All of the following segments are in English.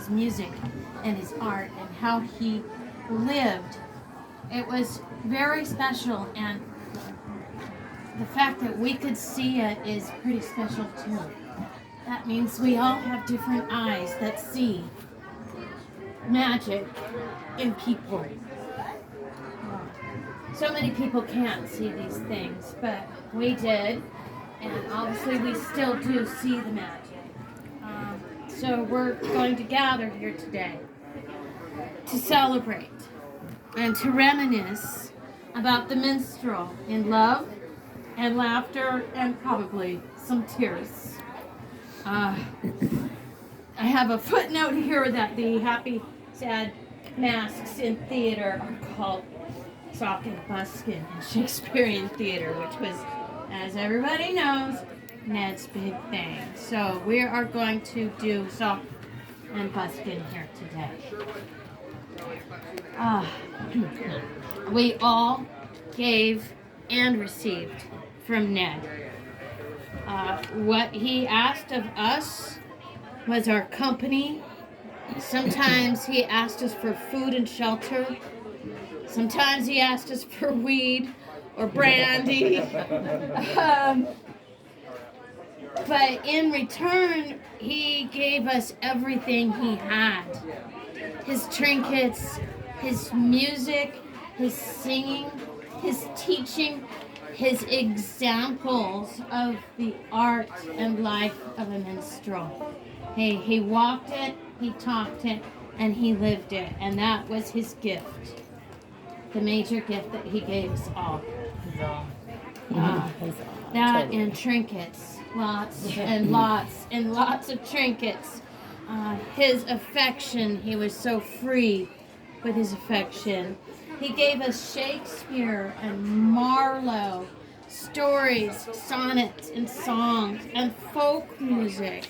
his music and his art and how he lived. It was very special, and the fact that we could see it is pretty special too. That means we all have different eyes that see magic in people. So many people can't see these things, but we did, and obviously we still do see the magic. So we're going to gather here today to celebrate and to reminisce about the minstrel in love and laughter and probably some tears. I have a footnote here that the happy, sad masks in theater are called sock and buskin in Shakespearean theater, which was, as everybody knows, Ned's big thing. So we are going to do sock and buskin here today. We all gave and received from Ned. What he asked of us was our company. Sometimes he asked us for food and shelter. Sometimes he asked us for weed or brandy. But in return, he gave us everything he had. His trinkets, his music, his singing, his teaching, his examples of the art and life of a minstrel. He walked it, he talked it, and he lived it. And that was his gift. The major gift that he gave us all. That and trinkets. Lots and lots and lots of trinkets. His affection, he was so free with his affection. He gave us Shakespeare and Marlowe, stories, sonnets, and songs, and folk music.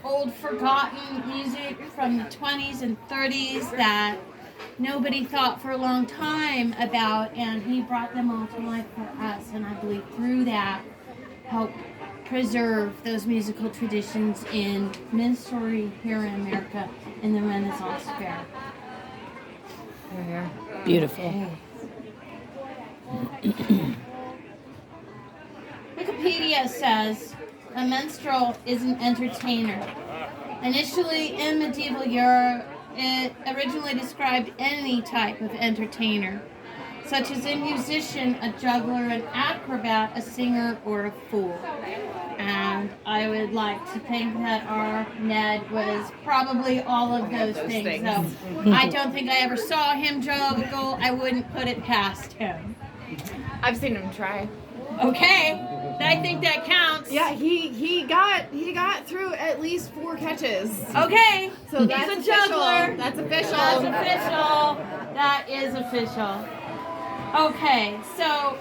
Old forgotten music from the 20s and 30s that nobody thought for a long time about, and he brought them all to life for us, and I believe through that helped preserve those musical traditions in minstrelsy here in America in the Renaissance fair. Beautiful. Wikipedia says a minstrel is an entertainer. Initially in medieval Europe, it originally described any type of entertainer, such as a musician, a juggler, an acrobat, a singer, or a fool. And I would like to think that our Ned was probably all of those things. So I don't think I ever saw him juggle. I wouldn't put it past him. I've seen him try. Okay, I think that counts. Yeah, he got through at least 4 catches. Okay, So that's he's a juggler. That's official. That's official. That is official. Okay, so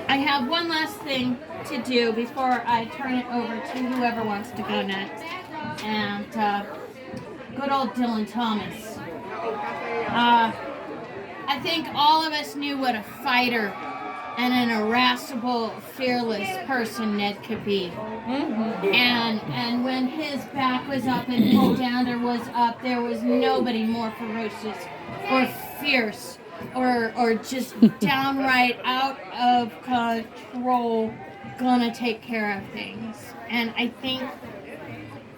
I have one last thing to do before I turn it over to whoever wants to go next. And good old Dylan Thomas. I think all of us knew what a fighter and an irascible, fearless person Ned could be. Mm-hmm. And when his back was up and his dander was up, there was nobody more ferocious or fierce or just downright out of control gonna take care of things. And I think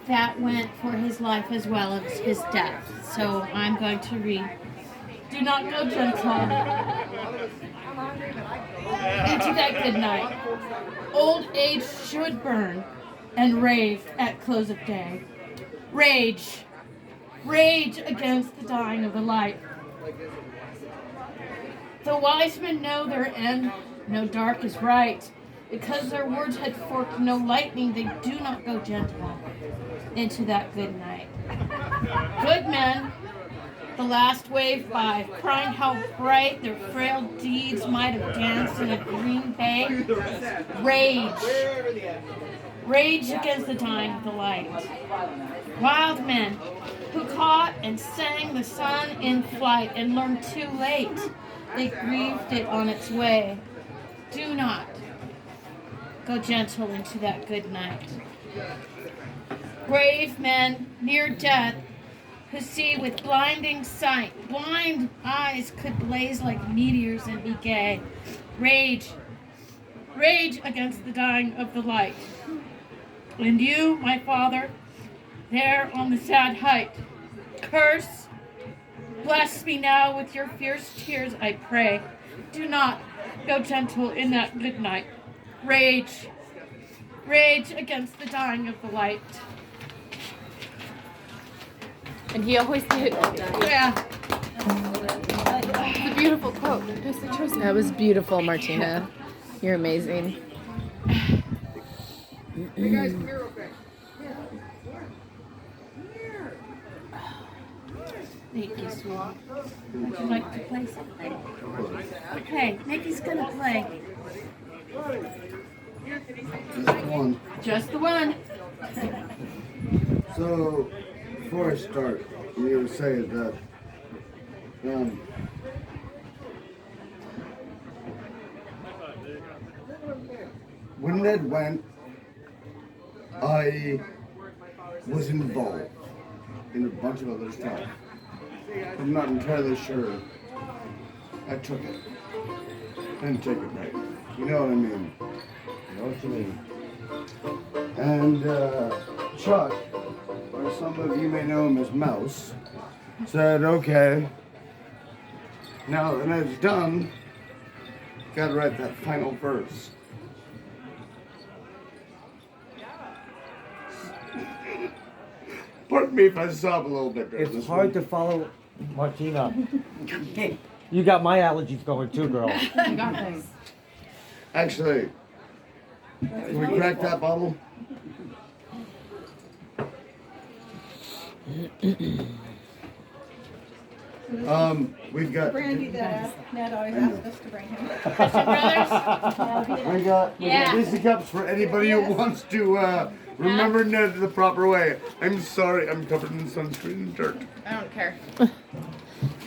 that went for his life as well as his death. So I'm going to read. Do not go gentle into that good night. Old age should burn and rave at close of day. Rage. Rage against the dying of the light. The wise men know their end, no dark is right. Because their words had forked no lightning, they do not go gentle into that good night. Good men, the last wave by, crying how bright their frail deeds might have danced in a green bay. Rage. Rage against the dying of the light. Wild men who caught and sang the sun in flight and learned too late. They grieved it on its way. Do not go gentle into that good night. brave men near death who see with blinding sight. Blind eyes could blaze like meteors and be gay. Rage, rage against the dying of the light. And you, my father, there on the sad height, curse, bless me now with your fierce tears, I pray. Do not go gentle in that good night. Rage, rage against the dying of the light. And he always did. Yeah. It's a beautiful quote. That was beautiful, Martina. You're amazing. Thank you, sweetie. Would you like to play something? Okay, Nikki's gonna play. Just one. Just the one. So, before I start, you were saying that when Ned went, I was involved in a bunch of other stuff. I'm not entirely sure I took it. Didn't take it right. You know what I mean? You know what you mean? And Chuck, or some of you may know him as Mouse, said, okay, now that it's done, gotta write that final verse. Pardon me if I sob a little bit during It's this hard one. to follow Martina. You got my allergies going too, girl. I got this. Actually, can we crack that bottle? We've got. Brandy that Ned always asked us to bring him. Christian Brothers? We got Yeah. Reese's cups for anybody who wants to remember Ned the proper way. I'm sorry, I'm covered in sunscreen and dirt. I don't care.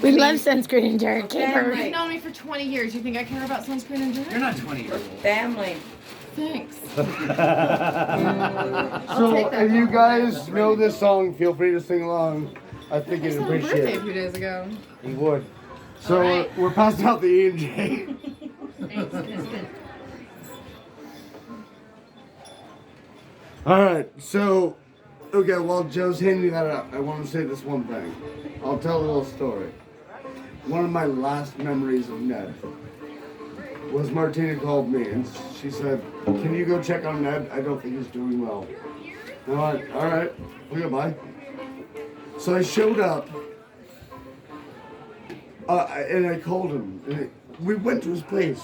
We love sunscreen and dirt. Keep You've known me for 20 years. You think I care about sunscreen and dirt? You're not 20 years old. Family. Thanks. So if you guys know this song, feel free to sing along. I think I you'd saw my appreciate birthday a it. few days ago. He would. So Alright. we're passing out the E and J. Thanks, Kristen. Alright, so, okay, while Joe's handing that out, I want to say this one thing. I'll tell a little story. One of my last memories of Ned was Martina called me and she said, can you go check on Ned? I don't think he's doing well. And I went, alright, okay, bye. So I showed up and I called him. And we went to his place.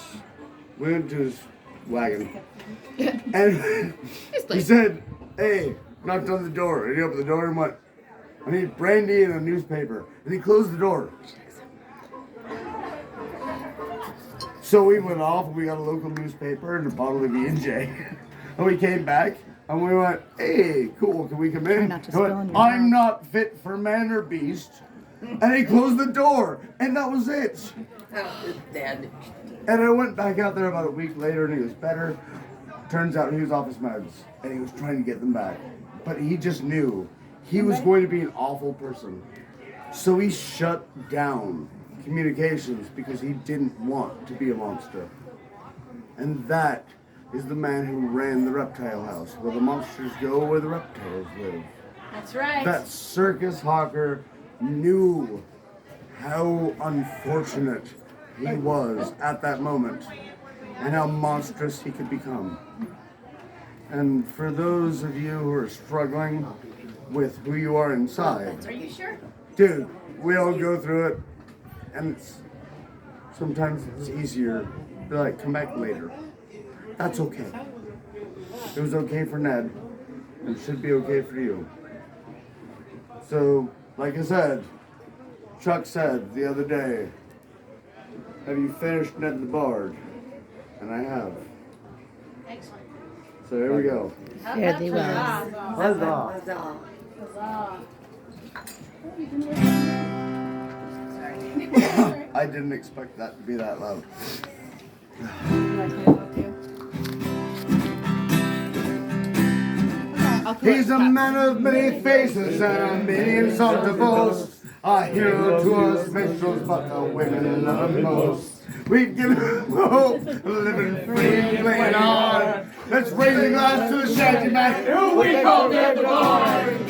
We went to his wagon. And he said, hey, knocked on the door. And he opened the door and went, I need brandy and a newspaper. And he closed the door. So we went off and we got a local newspaper and a bottle of E&J. And we came back and we went, hey, cool, can we come in? not to He went, spill on your I'm not fit for man or beast. And he closed the door and that was it. Dead. And I went back out there about a week later and he was better. Turns out he was off his meds and he was trying to get them back. But he just knew he was going to be an awful person. So he shut down communications because he didn't want to be a monster. And that is the man who ran the reptile house, where the monsters go where the reptiles live. That's right. That circus hawker knew how unfortunate he was at that moment and how monstrous he could become. And for those of you who are struggling with who you are inside, Are you sure? dude, we all go through it, and sometimes it's easier to like come back later. That's okay. It was okay for Ned, and it should be okay for you. So, like I said, Chuck said the other day, have you finished Ned the Bard? And I have. Excellent. So here we go. Fare thee well. Huzzah. I didn't expect that to be that loud. He's a man of many faces and a million songs to boast. A hero to us minstrels, but the women love him most. We've given him hope, living free and playing hard. Let's raise a glass to the shanty man who we call Ned the Bard.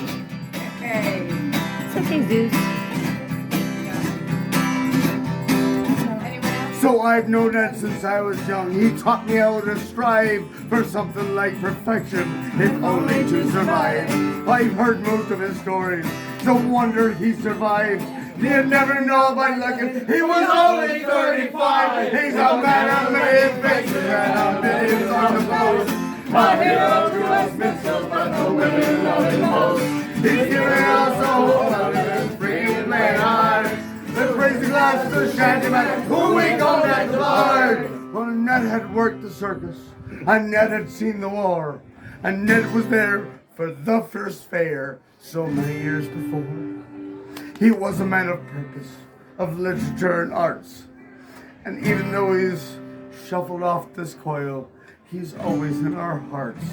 It's okay, Zeus. So I've known Ned since I was young. He taught me how to strive for something like perfection, if only to survive. I've heard most of his stories. No wonder he survived. You never know by looking. He was only 35. He's a man of many faces and a million on the post. A hero to us minstrels, but the women love him most. He's giving us a hope of living free and playing hard. Let's raise the glass to the shanty man who we call Ned the Bard. Well, Ned had worked the circus, and Ned had seen the war, and Ned was there for the first fair so many years before. He was a man of purpose, of literature and arts, and even though he's shuffled off this coil, he's always in our hearts.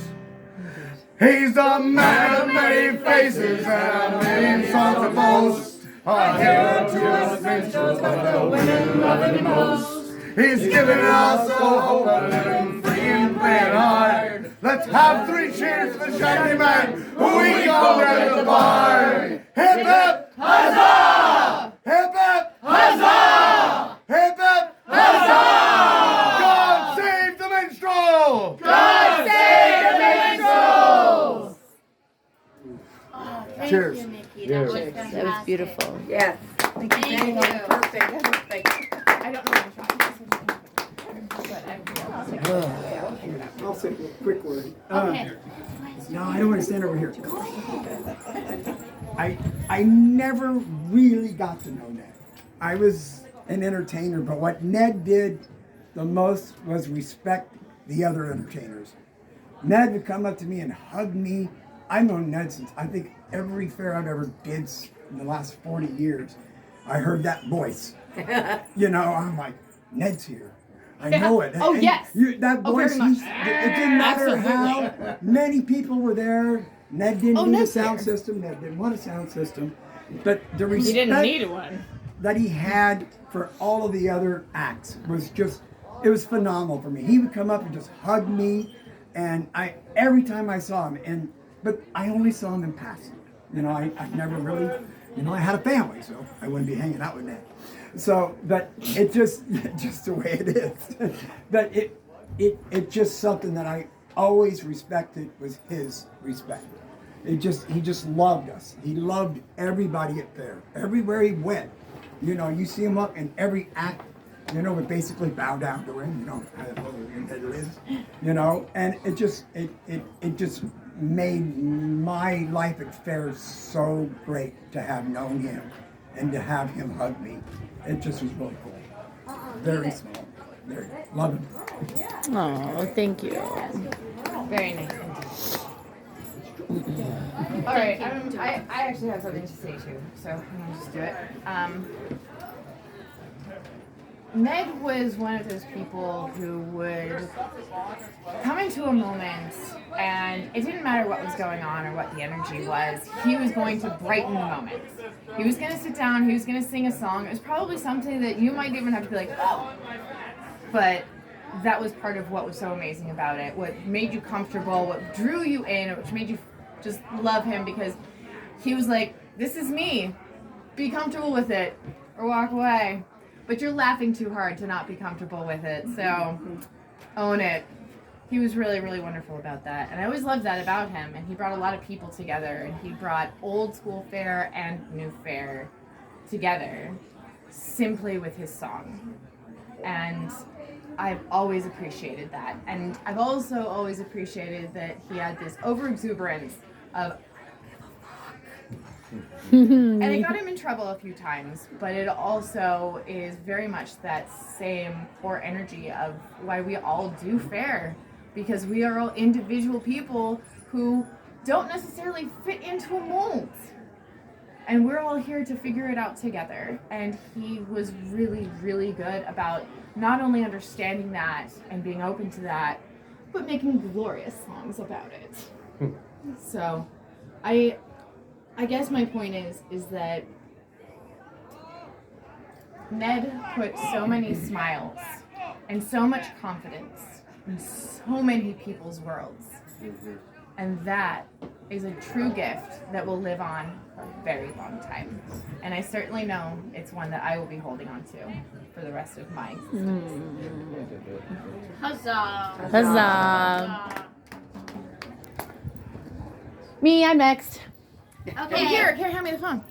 He's a man of many faces and a million songs to boast. A hero to us minstrels, but the women love him most. He's given us all hope of living free and playing hard. Let's have 3 cheers for the shanty man who we call Ned the Bard. Hip hip huzzah! Hip hip huzzah! Hip hip huzzah! God save the minstrel! God save the minstrel! Cheers. That was beautiful. Yes. Thank you. Perfect. I don't know. I'll say a quick word. Okay. No, I don't want to stand over here. I never really got to know Ned. I was an entertainer, but what Ned did the most was respect the other entertainers. Ned would come up to me and hug me. I've known Ned since I think every fair I've ever did in the last 40 years. I heard that voice. You know, I'm like, Ned's here. I know it. Oh, And yes. that Oh, very voice, much. it didn't matter how many people were there. Ned didn't need a Ned's sound there. system. Ned didn't want a sound system. But the He respect didn't need one. that he had for all of the other acts was just, it was phenomenal for me. He would come up and just hug me, and every time I saw him, but I only saw him in passing. You know, I never really, I had a family, so I wouldn't be hanging out with Ned. So, but it just the way it is. But it just something that I always respected was his respect. He just loved us. He loved everybody at fair. Everywhere he went, you see him up in every act, would basically bow down to him, and it just made my life at fair so great to have known him and to have him hug me. It just was really cool. Very small. Very love him. Oh, thank you. Very nice. All right, I actually have something to say too, so I'm gonna just do it. Ned was one of those people who would come into a moment and it didn't matter what was going on or what the energy was, he was going to brighten the moment. He was going to sit down, he was going to sing a song. It was probably something that you might even have to be like, oh, but that was part of what was so amazing about it, what made you comfortable, what drew you in, which made you just love him, because he was like, this is me, be comfortable with it or walk away. But you're laughing too hard to not be comfortable with it, so own it. He was really, really wonderful about that. And I always loved that about him. And he brought a lot of people together. And he brought old school fair and new fair together simply with his song. And I've always appreciated that. And I've also always appreciated that he had this overexuberance of and it got him in trouble a few times, but it also is very much that same core energy of why we all do fair, because we are all individual people who don't necessarily fit into a mold, and we're all here to figure it out together. And he was really, really good about not only understanding that and being open to that, but making glorious songs about it. So, I guess my point is that Ned put so many smiles and so much confidence in so many people's worlds. And that is a true gift that will live on for a very long time. And I certainly know it's one that I will be holding on to for the rest of my existence. Huzzah! Huzzah. Me, I'm next. Okay. Here, hand me the phone.